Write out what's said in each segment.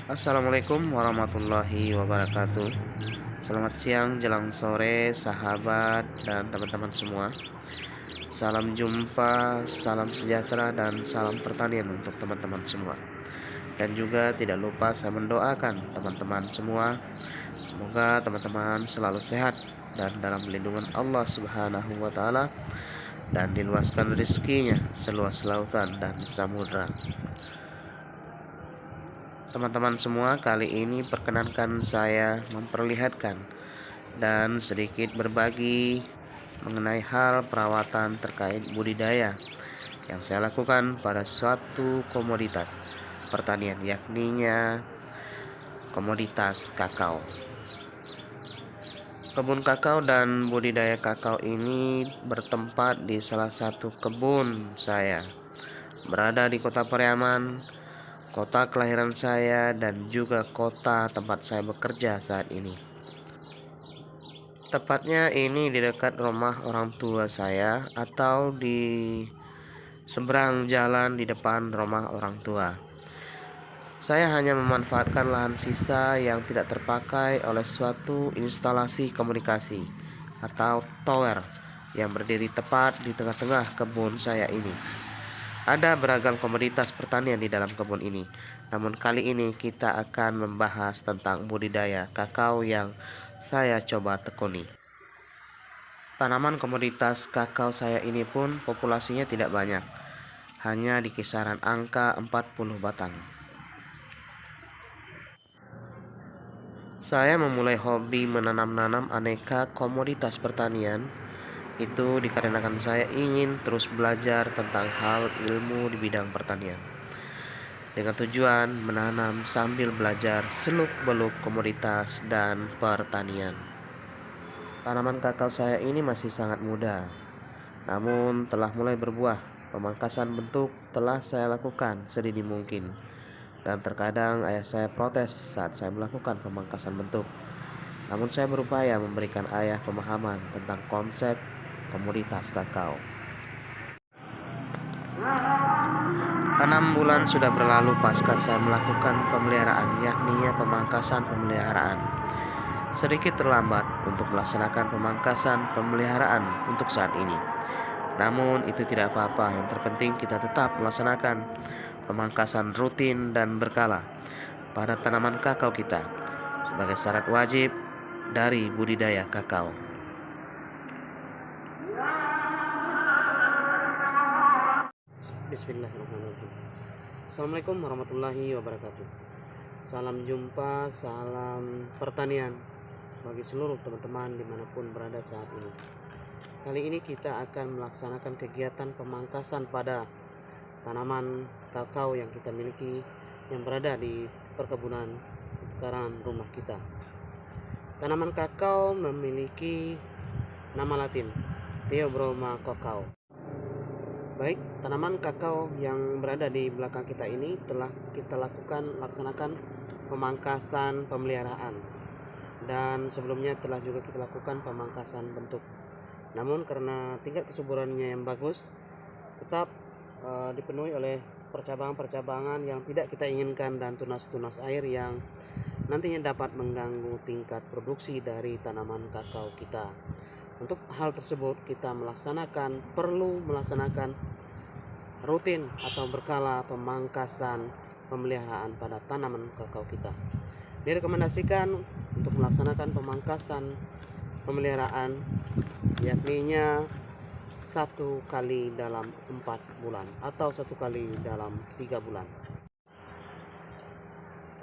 Assalamualaikum warahmatullahi wabarakatuh. Selamat siang, jelang sore, sahabat dan teman-teman semua. Salam jumpa, salam sejahtera, dan salam pertanian untuk teman-teman semua. Dan juga tidak lupa saya mendoakan teman-teman semua. Semoga teman-teman selalu sehat dan dalam lindungan Allah Subhanahu wa Ta'ala, dan diluaskan rezekinya seluas lautan dan samudra. Teman-teman semua, kali ini perkenankan saya memperlihatkan dan sedikit berbagi mengenai hal perawatan terkait budidaya yang saya lakukan pada suatu komoditas pertanian, yakninya komoditas kakao. Kebun kakao dan budidaya kakao ini bertempat di salah satu kebun saya, berada di Kota Pariaman, kota kelahiran saya, dan juga kota tempat saya bekerja saat ini. Tepatnya ini di dekat rumah orang tua saya, atau di seberang jalan di depan rumah orang tua. Saya hanya memanfaatkan lahan sisa yang tidak terpakai oleh suatu instalasi komunikasi atau tower yang berdiri tepat di tengah-tengah kebun saya ini. Ada beragam komoditas pertanian di dalam kebun ini. Namun kali ini kita akan membahas tentang budidaya kakao yang saya coba tekuni. Tanaman komoditas kakao saya ini pun populasinya tidak banyak, hanya di kisaran angka 40 batang. Saya memulai hobi menanam-nanam aneka komoditas pertanian itu dikarenakan saya ingin terus belajar tentang hal ilmu di bidang pertanian, dengan tujuan menanam sambil belajar seluk-beluk komoditas dan pertanian. Tanaman kakao saya ini masih sangat muda, namun telah mulai berbuah. Pemangkasan bentuk telah saya lakukan sedini mungkin, dan terkadang ayah saya protes saat saya melakukan pemangkasan bentuk. Namun saya berupaya memberikan ayah pemahaman tentang konsep komoditas kakao. 6 bulan sudah berlalu pasca saya melakukan pemeliharaan, yakninya pemangkasan pemeliharaan. Sedikit terlambat untuk melaksanakan pemangkasan pemeliharaan untuk saat ini. Namun itu tidak apa-apa, yang terpenting kita tetap melaksanakan pemangkasan rutin dan berkala pada tanaman kakao kita sebagai syarat wajib dari budidaya kakao. Bismillahirrahmanirrahim. Assalamualaikum warahmatullahi wabarakatuh. Salam jumpa, salam pertanian bagi seluruh teman-teman dimanapun berada saat ini. Kali ini kita akan melaksanakan kegiatan pemangkasan pada tanaman kakao yang kita miliki yang berada di perkebunan sekarang rumah kita. Tanaman kakao memiliki nama latin Theobroma cacao. Baik, tanaman kakao yang berada di belakang kita ini telah kita laksanakan pemangkasan pemeliharaan, dan sebelumnya telah juga kita lakukan pemangkasan bentuk. Namun karena tingkat kesuburannya yang bagus, tetap dipenuhi oleh percabangan-percabangan yang tidak kita inginkan dan tunas-tunas air yang nantinya dapat mengganggu tingkat produksi dari tanaman kakao kita. Untuk hal tersebut kita perlu melaksanakan rutin atau berkala pemangkasan pemeliharaan pada tanaman kakao kita. Direkomendasikan untuk melaksanakan pemangkasan pemeliharaan yakninya 1 kali dalam 4 bulan atau 1 kali dalam 3 bulan.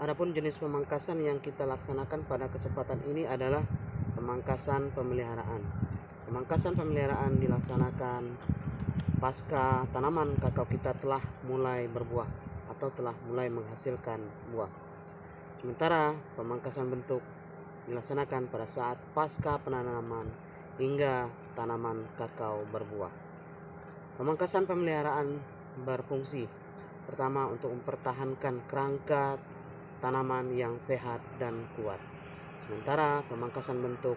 Adapun jenis pemangkasan yang kita laksanakan pada kesempatan ini adalah pemangkasan pemeliharaan. Pemangkasan pemeliharaan dilaksanakan pasca tanaman kakao kita telah mulai berbuah atau telah mulai menghasilkan buah. Sementara pemangkasan bentuk dilaksanakan pada saat pasca penanaman hingga tanaman kakao berbuah. Pemangkasan pemeliharaan berfungsi pertama untuk mempertahankan kerangka tanaman yang sehat dan kuat. Sementara pemangkasan bentuk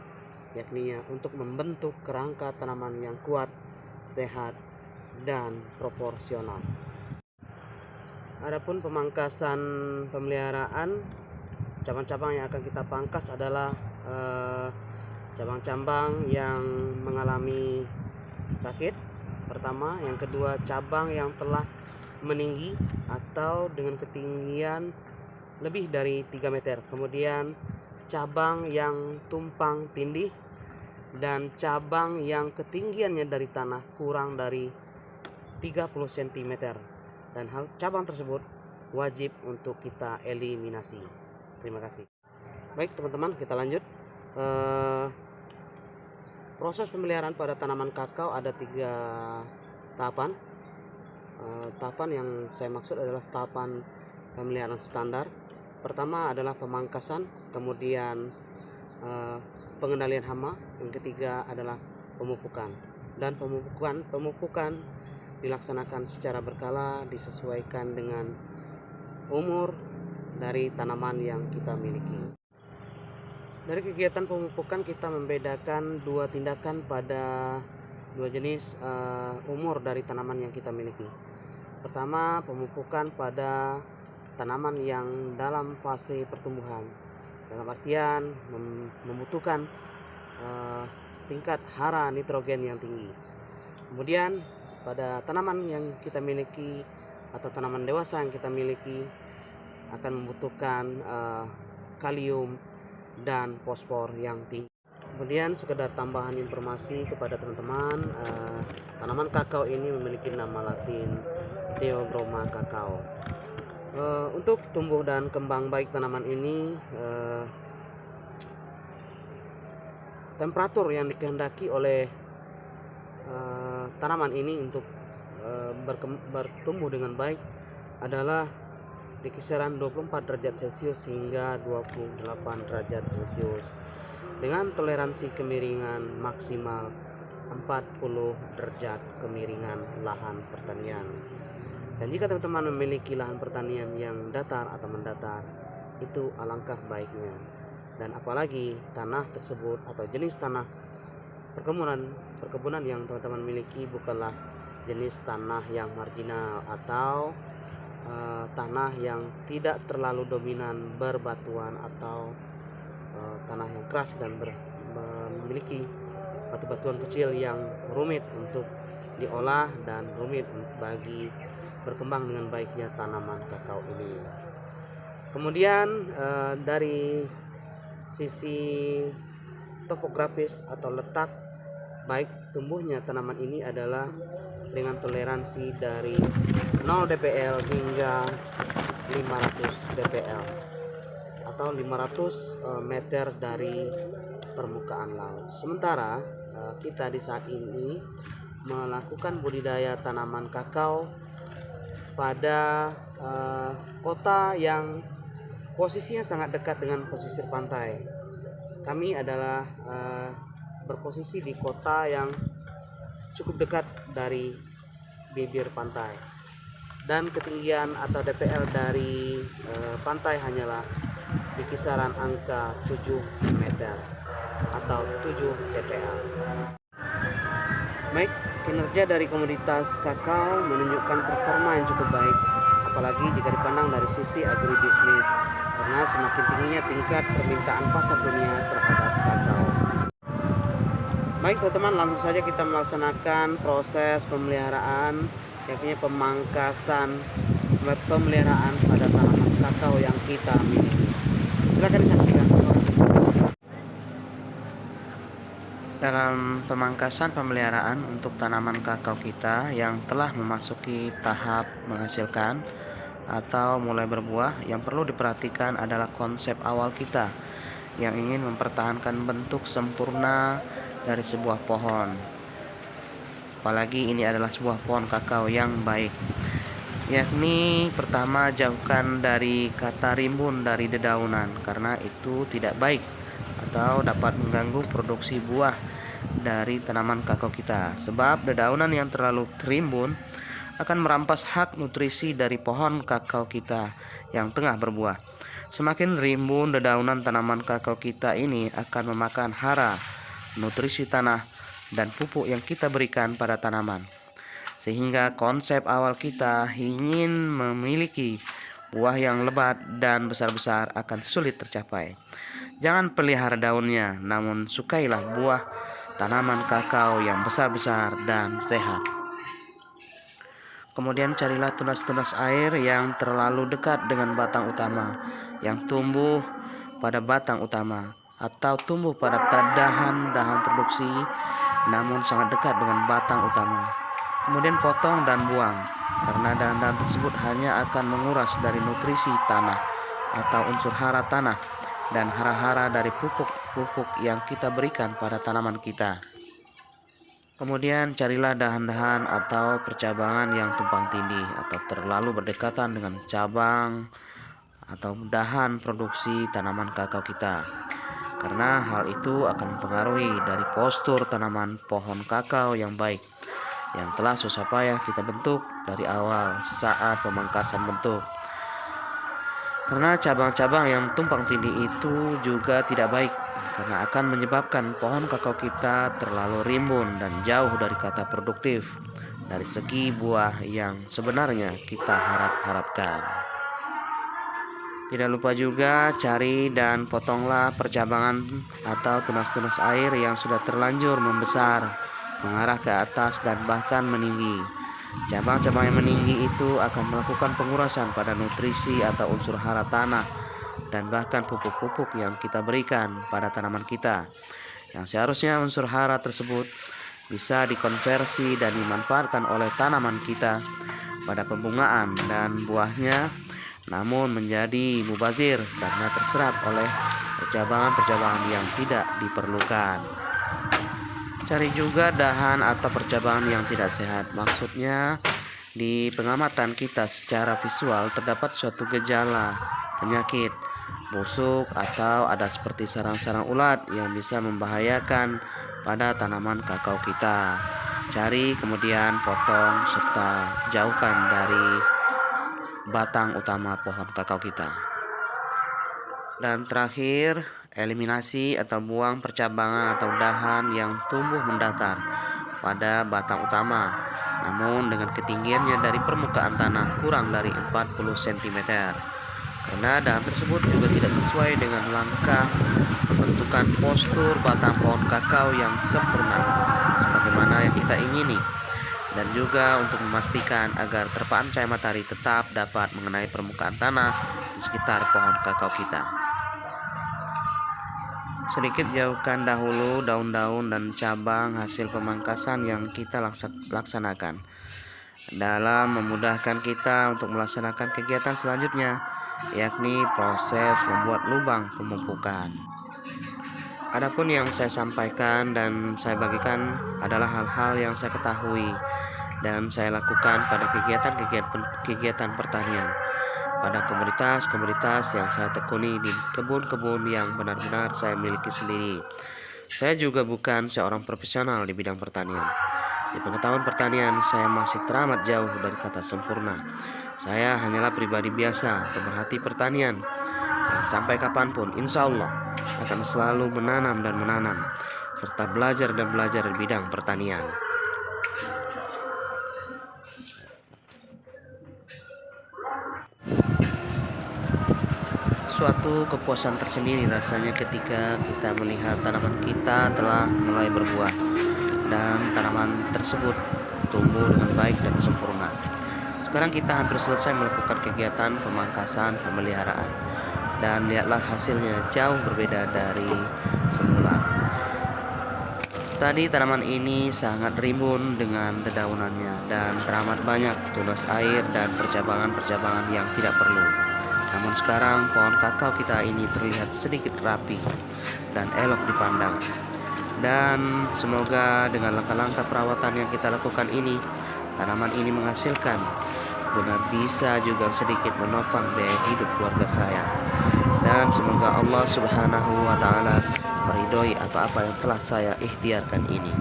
yakninya untuk membentuk kerangka tanaman yang kuat, sehat, dan proporsional. Adapun pemangkasan pemeliharaan, cabang-cabang yang akan kita pangkas adalah cabang-cabang yang mengalami sakit pertama, yang kedua cabang yang telah meninggi atau dengan ketinggian lebih dari 3 meter, kemudian cabang yang tumpang tindih, dan cabang yang ketinggiannya dari tanah kurang dari 30 cm, dan hal cabang tersebut wajib untuk kita eliminasi. Terima kasih. Baik teman-teman, kita lanjut. Proses pemeliharaan pada tanaman kakao ada 3 tahapan. Tahapan yang saya maksud adalah tahapan pemeliharaan standar. Pertama adalah pemangkasan, kemudian pengendalian hama, yang ketiga adalah pemupukan. Dan pemupukan dilaksanakan secara berkala, disesuaikan dengan umur dari tanaman yang kita miliki. Dari kegiatan pemupukan kita membedakan 2 tindakan pada 2 jenis umur dari tanaman yang kita miliki. Pertama, pemupukan pada tanaman yang dalam fase pertumbuhan, dalam artian membutuhkan tingkat hara nitrogen yang tinggi. Kemudian pada tanaman yang kita miliki atau tanaman dewasa yang kita miliki akan membutuhkan kalium dan fosfor yang tinggi. Kemudian sekedar tambahan informasi kepada teman-teman, tanaman kakao ini memiliki nama latin Theobroma kakao. Untuk tumbuh dan kembang baik tanaman ini, temperatur yang dikehendaki oleh tanaman ini untuk bertumbuh dengan baik adalah di kisaran 24 derajat Celcius hingga 28 derajat Celcius dengan toleransi kemiringan maksimal 40 derajat kemiringan lahan pertanian. Dan jika teman-teman memiliki lahan pertanian yang datar atau mendatar, itu alangkah baiknya. Dan apalagi tanah tersebut atau jenis tanah perkebunan yang teman-teman miliki bukanlah jenis tanah yang marginal atau tanah yang tidak terlalu dominan berbatuan atau tanah yang keras dan memiliki batu-batuan kecil yang rumit untuk diolah dan rumit bagi berkembang dengan baiknya tanaman kakao ini. Kemudian dari sisi topografis atau letak baik tumbuhnya tanaman ini adalah dengan toleransi dari 0 dpl hingga 500 dpl atau 500 meter dari permukaan laut. Sementara kita di saat ini melakukan budidaya tanaman kakao pada kota yang posisinya sangat dekat dengan pesisir pantai. Kami adalah berposisi di kota yang cukup dekat dari bibir pantai, dan ketinggian atau dpl dari pantai hanyalah di kisaran angka 7 meter atau 7 dpl. Baik, kinerja dari komoditas kakao menunjukkan performa yang cukup baik, apalagi jika dipandang dari sisi agribisnis, karena semakin tingginya tingkat permintaan pasar dunia terhadap kakao. Baik teman-teman, langsung saja kita melaksanakan proses pemeliharaan, yakni pemangkasan pemeliharaan pada tanaman kakao yang kita miliki. Silakan disaksikan. Dalam pemangkasan pemeliharaan untuk tanaman kakao kita yang telah memasuki tahap menghasilkan atau mulai berbuah, yang perlu diperhatikan adalah konsep awal kita yang ingin mempertahankan bentuk sempurna dari sebuah pohon. Apalagi ini adalah sebuah pohon kakao yang baik. Yakni pertama, jauhkan dari kata rimbun dari dedaunan, karena itu tidak baik atau dapat mengganggu produksi buah dari tanaman kakao kita. Sebab dedaunan yang terlalu terimbun akan merampas hak nutrisi dari pohon kakao kita yang tengah berbuah. Semakin rimbun dedaunan tanaman kakao kita ini akan memakan hara, nutrisi tanah, dan pupuk yang kita berikan pada tanaman, sehingga konsep awal kita ingin memiliki buah yang lebat dan besar-besar akan sulit tercapai. Jangan pelihara daunnya, namun sukailah buah tanaman kakao yang besar-besar dan sehat. Kemudian carilah tunas-tunas air yang terlalu dekat dengan batang utama, yang tumbuh pada batang utama atau tumbuh pada dahan-dahan produksi namun sangat dekat dengan batang utama. Kemudian potong dan buang, karena dahan-dahan tersebut hanya akan menguras dari nutrisi tanah atau unsur hara tanah dan hara-hara dari pupuk-pupuk yang kita berikan pada tanaman kita. Kemudian carilah dahan-dahan atau percabangan yang tumpang tindih atau terlalu berdekatan dengan cabang atau dahan produksi tanaman kakao kita, karena hal itu akan mempengaruhi dari postur tanaman pohon kakao yang baik yang telah susah payah kita bentuk dari awal saat pemangkasan bentuk. Karena cabang-cabang yang tumpang tindih itu juga tidak baik, karena akan menyebabkan pohon kakao kita terlalu rimbun dan jauh dari kata produktif dari segi buah yang sebenarnya kita harapkan. Tidak lupa juga cari dan potonglah percabangan atau tunas-tunas air yang sudah terlanjur membesar, mengarah ke atas dan bahkan meninggi. Cabang-cabang yang meninggi itu akan melakukan pengurasan pada nutrisi atau unsur hara tanah dan bahkan pupuk-pupuk yang kita berikan pada tanaman kita, yang seharusnya unsur hara tersebut bisa dikonversi dan dimanfaatkan oleh tanaman kita pada pembungaan dan buahnya, namun menjadi mubazir karena terserap oleh percabangan-percabangan yang tidak diperlukan. Cari juga dahan atau percabangan yang tidak sehat. Maksudnya, di pengamatan kita secara visual terdapat suatu gejala, penyakit, busuk, atau ada seperti sarang-sarang ulat yang bisa membahayakan pada tanaman kakao kita. Cari, kemudian potong serta jauhkan dari batang utama pohon kakao kita. Dan terakhir, eliminasi atau buang percabangan atau dahan yang tumbuh mendatar pada batang utama, namun dengan ketinggiannya dari permukaan tanah kurang dari 40 cm, karena dahan tersebut juga tidak sesuai dengan langkah pembentukan postur batang pohon kakao yang sempurna sebagaimana yang kita ingini, dan juga untuk memastikan agar terpaan cahaya matahari tetap dapat mengenai permukaan tanah di sekitar pohon kakao kita. Sedikit jauhkan dahulu daun-daun dan cabang hasil pemangkasan yang kita laksanakan dalam memudahkan kita untuk melaksanakan kegiatan selanjutnya, yakni proses membuat lubang pemupukan. Adapun yang saya sampaikan dan saya bagikan adalah hal-hal yang saya ketahui dan saya lakukan pada kegiatan pertanian, pada komoditas yang saya tekuni di kebun-kebun yang benar-benar saya miliki sendiri. Saya juga bukan seorang profesional di bidang pertanian. Di pengetahuan pertanian saya masih teramat jauh dari kata sempurna. Saya hanyalah pribadi biasa, pemerhati pertanian, yang sampai kapanpun insya Allah akan selalu menanam serta belajar di bidang pertanian. Suatu kepuasan tersendiri rasanya ketika kita melihat tanaman kita telah mulai berbuah dan tanaman tersebut tumbuh dengan baik dan sempurna. Sekarang kita hampir selesai melakukan kegiatan pemangkasan pemeliharaan, dan lihatlah hasilnya jauh berbeda dari semula. Tadi tanaman ini sangat rimbun dengan dedaunannya dan teramat banyak tunas air dan percabangan-percabangan yang tidak perlu. Namun sekarang pohon kakao kita ini terlihat sedikit rapi dan elok dipandang. Dan semoga dengan langkah-langkah perawatan yang kita lakukan ini, tanaman ini menghasilkan guna bisa juga sedikit menopang biaya hidup keluarga saya. Dan semoga Allah Subhanahu wa Ta'ala meridhoi apa-apa yang telah saya ikhtiarkan ini.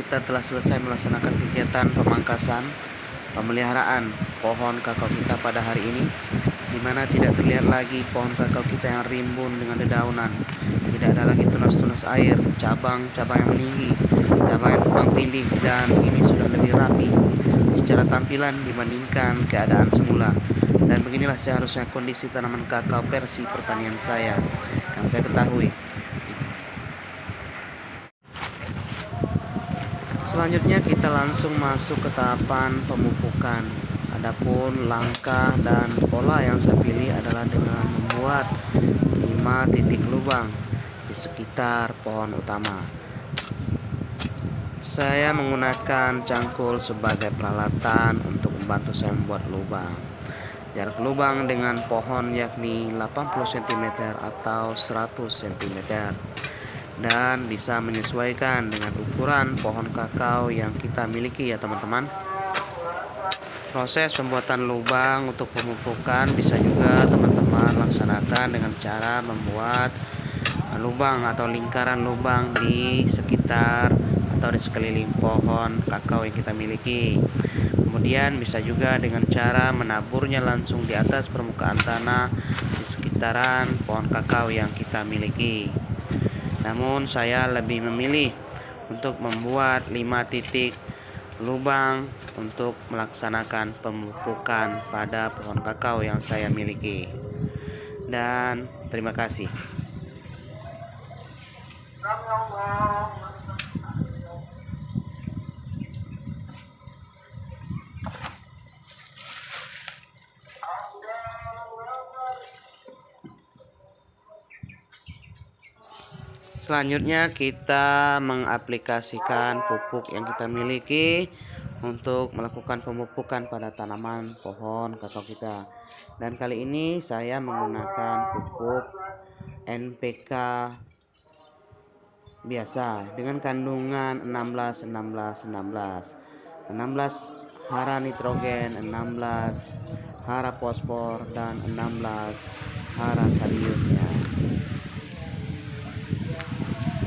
kita telah selesai melaksanakan kegiatan pemangkasan pemeliharaan pohon kakao kita pada hari ini, di mana tidak terlihat lagi pohon kakao kita yang rimbun dengan dedaunan. Tidak ada lagi tunas-tunas air, cabang-cabang yang meninggi, cabang yang tumpang tindih, dan ini sudah lebih rapi secara tampilan dibandingkan keadaan semula. Dan beginilah seharusnya kondisi tanaman kakao versi pertanian saya yang saya ketahui. Selanjutnya kita langsung masuk ke tahapan pemupukan. Adapun langkah dan pola yang saya pilih adalah dengan membuat 5 titik lubang di sekitar pohon utama. Saya menggunakan cangkul sebagai peralatan untuk membantu saya membuat lubang. Jarak lubang dengan pohon yakni 80 cm atau 100 cm. Dan bisa menyesuaikan dengan ukuran pohon kakao yang kita miliki ya teman-teman. Proses pembuatan lubang untuk pemupukan bisa juga teman-teman laksanakan dengan cara membuat lubang atau lingkaran lubang di sekitar atau di sekeliling pohon kakao yang kita miliki. Kemudian bisa juga dengan cara menaburnya langsung di atas permukaan tanah di sekitaran pohon kakao yang kita miliki. Namun saya lebih memilih untuk membuat 5 titik lubang untuk melaksanakan pemupukan pada pohon kakao yang saya miliki. Dan terima kasih. Selanjutnya kita mengaplikasikan pupuk yang kita miliki untuk melakukan pemupukan pada tanaman pohon kakao kita. Dan kali ini saya menggunakan pupuk NPK biasa dengan kandungan 16 hara nitrogen, 16 hara fosfor, dan 16 hara kaliumnya.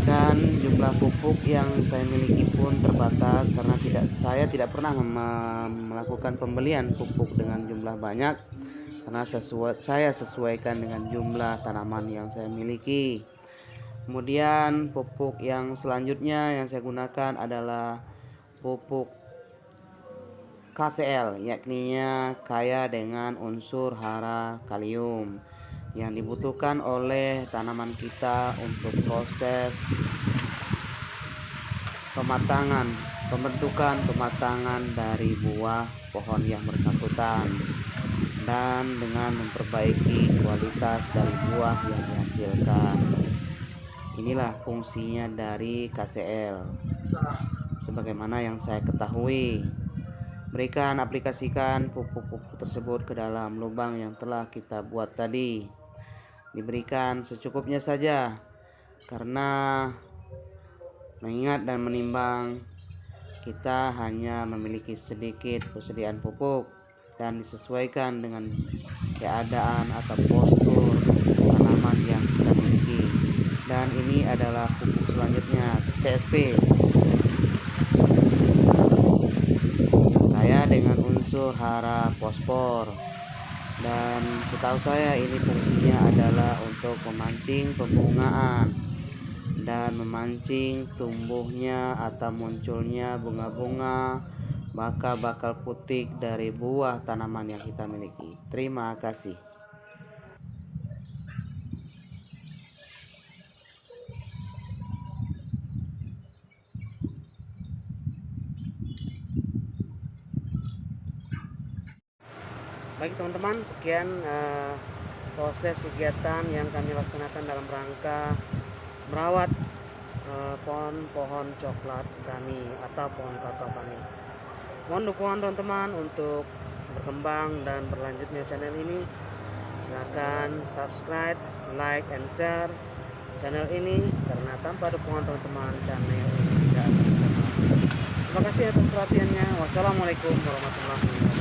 Dan jumlah pupuk yang saya miliki pun terbatas karena saya tidak pernah melakukan pembelian pupuk dengan jumlah banyak, karena saya sesuaikan dengan jumlah tanaman yang saya miliki. Kemudian pupuk yang selanjutnya yang saya gunakan adalah pupuk KCl, yakni kaya dengan unsur hara kalium yang dibutuhkan oleh tanaman kita untuk proses pembentukan pematangan dari buah pohon yang bersangkutan, dan dengan memperbaiki kualitas dari buah yang dihasilkan. Inilah fungsinya dari KCl sebagaimana yang saya ketahui. Aplikasikan pupuk-pupuk tersebut ke dalam lubang yang telah kita buat tadi. Diberikan secukupnya saja, karena mengingat dan menimbang kita hanya memiliki sedikit persediaan pupuk dan disesuaikan dengan keadaan atau postur tanaman yang kita miliki. Dan ini adalah pupuk selanjutnya, TSP. Saya dengan unsur hara fosfor, dan setahu saya ini fungsinya adalah untuk memancing pembungaan dan memancing tumbuhnya atau munculnya bunga-bunga bakal putih dari buah tanaman yang kita miliki. Terima kasih. Baik teman-teman, sekian proses kegiatan yang kami laksanakan dalam rangka merawat pohon-pohon coklat kami atau pohon kakao kami. Mohon dukungan teman-teman untuk berkembang dan berlanjutnya channel ini. Silakan subscribe, like, and share channel ini, karena tanpa dukungan teman-teman channel ini tidak akan berkembang. Terima kasih atas perhatiannya. Wassalamualaikum warahmatullahi wabarakatuh.